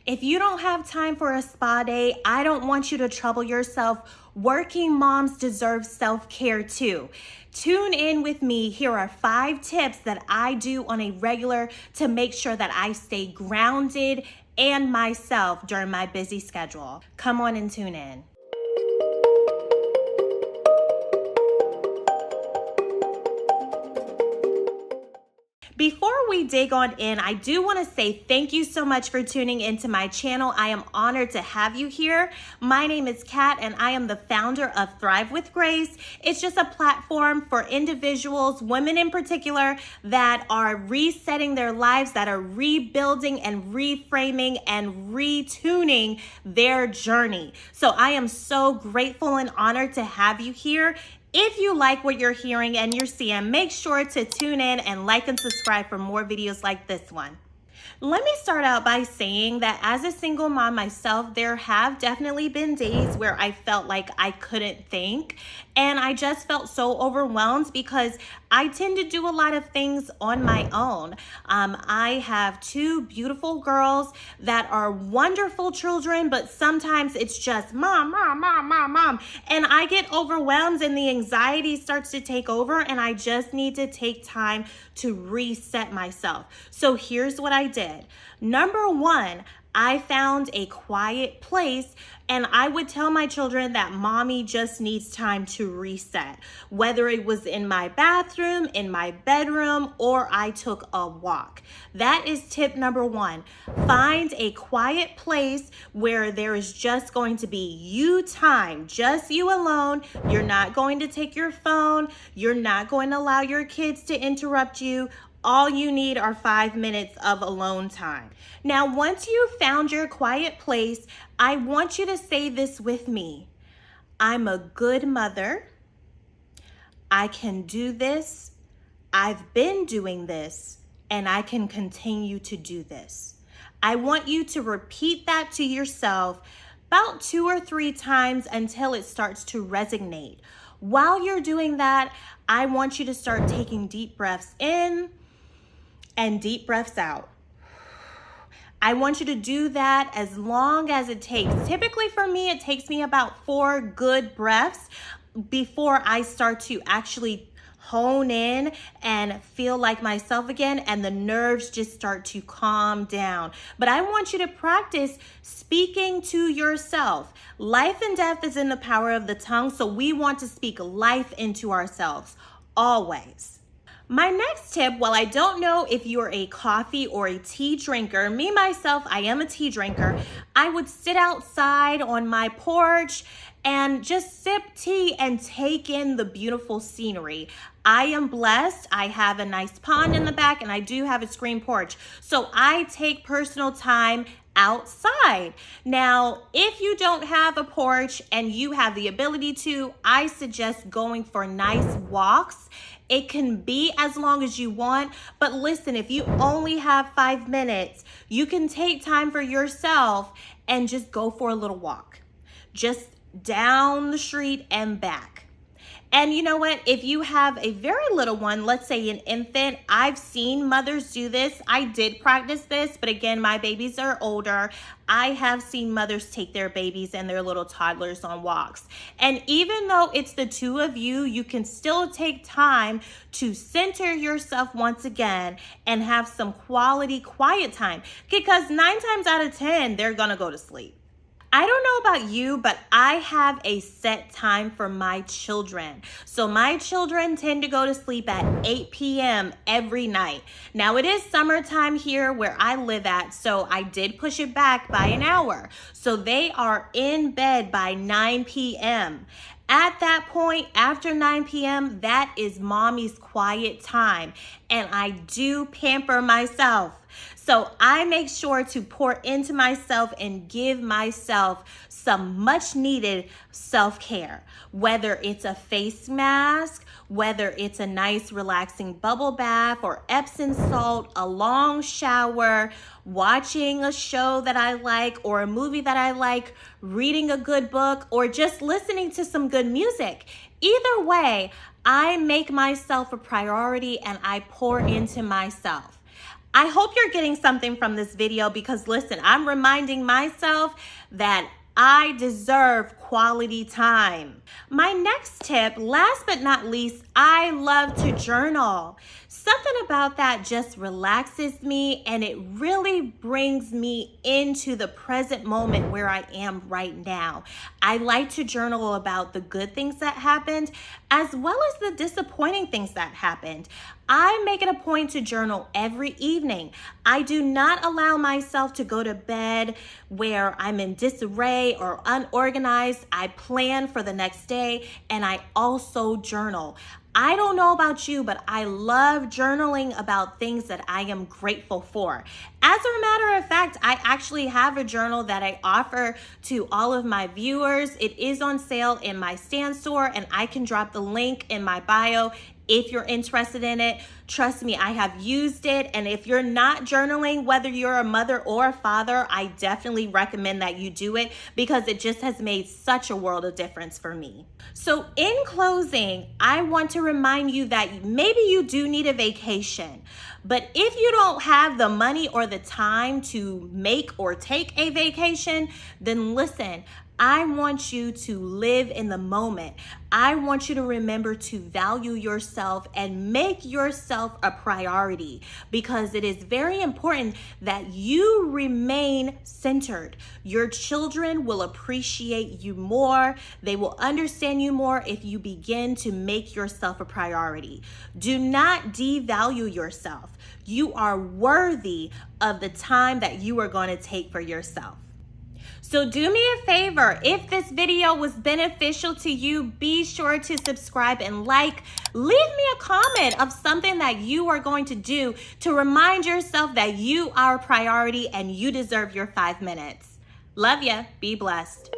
If you don't have time for a spa day, I don't want you to trouble yourself. Working moms deserve self-care too. Tune in with me. Here are 5 tips that I do on a regular to make sure that I stay grounded and myself during my busy schedule. Come on and tune in. Before we dig on in, I do want to say thank you so much for tuning into my channel. I am honored to have you here. My name is Kat and I am the founder of Thrive with Grace. It's just a platform for individuals, women in particular, that are resetting their lives, that are rebuilding and reframing and retuning their journey. So I am so grateful and honored to have you here. If you like what you're hearing and you're seeing, make sure to tune in and like and subscribe for more videos like this one. Let me start out by saying that as a single mom myself, there have definitely been days where I felt like I couldn't think, and I just felt so overwhelmed because I tend to do a lot of things on my own. I have 2 beautiful girls that are wonderful children, but sometimes it's just mom, and I get overwhelmed and the anxiety starts to take over, and I just need to take time to reset myself. So here's what I did. Number 1, I found a quiet place, and I would tell my children that mommy just needs time to reset. Whether it was in my bathroom, in my bedroom, or I took a walk. That is tip number 1. Find a quiet place where there is just going to be you time, just you alone. You're not going to take your phone. You're not going to allow your kids to interrupt you. All you need are 5 minutes of alone time. Now, once you've found your quiet place, I want you to say this with me. I'm a good mother. I can do this. I've been doing this, and I can continue to do this. I want you to repeat that to yourself about 2 or 3 times until it starts to resonate. While you're doing that, I want you to start taking deep breaths in and deep breaths out. I want you to do that as long as it takes. Typically for me, it takes me about 4 good breaths before I start to actually hone in and feel like myself again, and the nerves just start to calm down. But I want you to practice speaking to yourself. Life and death is in the power of the tongue, so we want to speak life into ourselves always. My next tip, while I don't know if you're a coffee or a tea drinker, me myself, I am a tea drinker, I would sit outside on my porch and just sip tea and take in the beautiful scenery. I am blessed. I have a nice pond in the back and I do have a screen porch. So I take personal time outside. Now, if you don't have a porch and you have the ability to, I suggest going for nice walks. It can be as long as you want, but listen, if you only have 5 minutes, you can take time for yourself and just go for a little walk. Just down the street and back. And you know what? If you have a very little one, let's say an infant, I've seen mothers do this. I did practice this, but again, my babies are older. I have seen mothers take their babies and their little toddlers on walks. And even though it's the 2 of you, you can still take time to center yourself once again and have some quality quiet time, because 9 times out of 10, they're gonna go to sleep. I don't know about you, but I have a set time for my children. So my children tend to go to sleep at 8 p.m. every night. Now it is summertime here where I live at, so I did push it back by an hour. So they are in bed by 9 p.m. At that point, after 9 p.m., that is mommy's quiet time. And I do pamper myself. So I make sure to pour into myself and give myself some much needed self-care, whether it's a face mask, whether it's a nice relaxing bubble bath or Epsom salt, a long shower, watching a show that I like or a movie that I like, reading a good book, or just listening to some good music. Either way, I make myself a priority and I pour into myself. I hope you're getting something from this video because listen, I'm reminding myself that I deserve quality time. My next tip, last but not least, I love to journal. Something about that just relaxes me and it really brings me into the present moment where I am right now. I like to journal about the good things that happened as well as the disappointing things that happened. I make it a point to journal every evening. I do not allow myself to go to bed where I'm in disarray or unorganized. I plan for the next day and I also journal. I don't know about you, but I love journaling about things that I am grateful for. As a matter of fact, I actually have a journal that I offer to all of my viewers. It is on sale in my Stan store, and I can drop the link in my bio if you're interested in it. Trust me, I have used it. And if you're not journaling, whether you're a mother or a father, I definitely recommend that you do it because it just has made such a world of difference for me. So in closing, I want to remind you that maybe you do need a vacation, but if you don't have the money or the time to make or take a vacation, then listen, I want you to live in the moment. I want you to remember to value yourself and make yourself a priority because it is very important that you remain centered. Your children will appreciate you more. They will understand you more if you begin to make yourself a priority. Do not devalue yourself. You are worthy of the time that you are going to take for yourself. So do me a favor, if this video was beneficial to you, be sure to subscribe and like. Leave me a comment of something that you are going to do to remind yourself that you are a priority and you deserve your 5 minutes. Love ya. Be blessed.